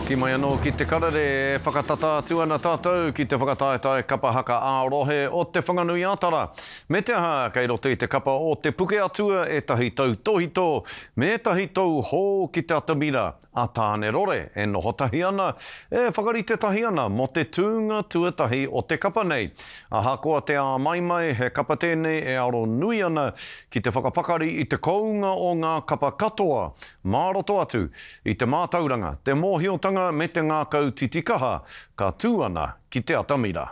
Ki mai anō ki te Karere, whakatata atu ana tātou ki te whakataetae Kapa Haka ā-rohe o Te Whanganui-a-Tara. Me te aha, kei roto i te kapa o te Pukeatua e tahi tau tohito, me tahi tau hō ki te atamira. A tāne rore, e noho tahi ana, e whakarite tahi ana mo te tūnga tuatahi o te kapa nei. Aha koa te a maimai, he kapa tēnei e aro nui ana ki te whakapakari i te kounga o ngā kapa katoa. Māroto atu, i te mātauranga, te mōhiotanga me te ngākau titikaha, ka tū ana ki te atamira.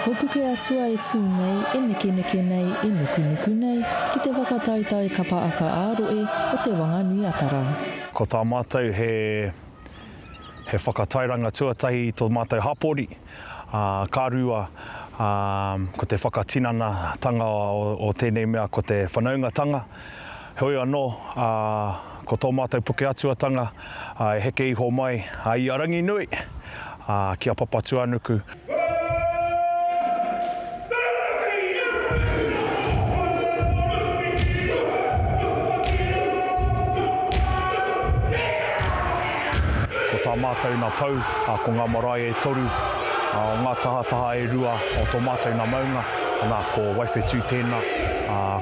Ko Pukeatua e tū nei, e neke nei, e nuku nei, ki te whakataetae Kapa Haka ā-rohe o Te Whanganui-a-Tara. Ko tā mātou he whakatairanga tuatahi i tō mātou hapori, kārua, ko te whakatinana tanga o tēnei mea ko te whanaungatanga. Hoi anō, ko tō mātou Pukeatua tanga, e heke iho mai i arangi nui, kia papatu anuku. Tā mātou nā pau, ko ngā marae e toru, o ngā tahataha e rua o tō mātou nā maunga, anā ko waiwhetū tēnā,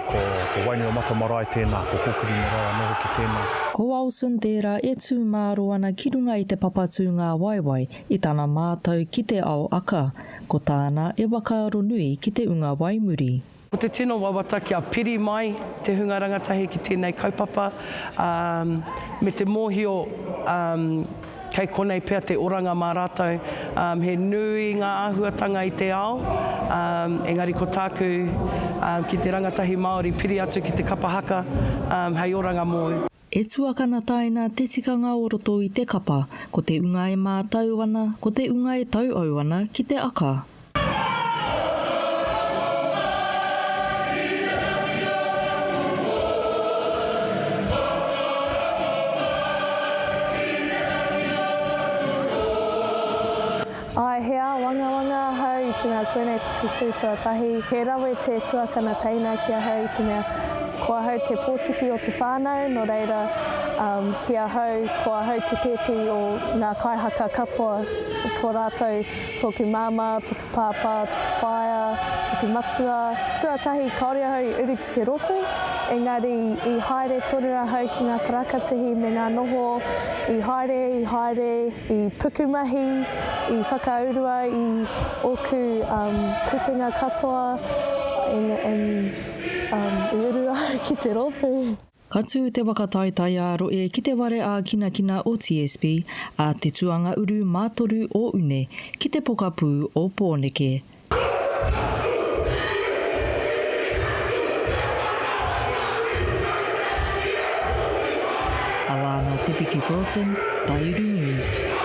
ko wainua mata marae tēnā, ko kokiri marae anō ki tēnā. Ko Wilson tērā e tū māro ana ki runga i te papatū ngā waiwai i tāna mātou ki te ao aka, ko tāna e wakaaro nui ki te unga waimuri. Ko te tino wawata kia piri mai te hunga rangatahi ki tēnei kaupapa, me te mōhio kei konei pēr te oranga mā rātou, he nui ngā āhuatanga i te ao, engari ko tāku ki te rangatahi Māori piri atu ki te Kapa Haka, hei oranga mōu. E tuakana taina te tikanga o roto i te kapa, ko te unga e mātau ana, ko te unga e tau au ana ki te aka. Ai hea wanga hau i te mea koenei tuku tuatahi. He rawe te tuakana teina kia hau i te mea kua hau te pōtiki o te whānau, no reira kia hau, kua hau te pepi o ngā kaihaka katoa. Ko rātou tōku māma, tōku pāpā, tōku whaia, tōku matua. Tuatahi kaoria hau uru ki te ropu, engari i haere tonua hau ki ngā parakatihi me ngā noho, i haere, i pukumahi, i whakaurua, i oku pukenga katoa, i urua ki te ropu. Ka tū te whakataetae ā-rohe ki te ware a kina o TSB, a te tuanga uru mātoru o une ki te pokapū o Pōneke. Alana Te Piki Broughton, Taiuru News.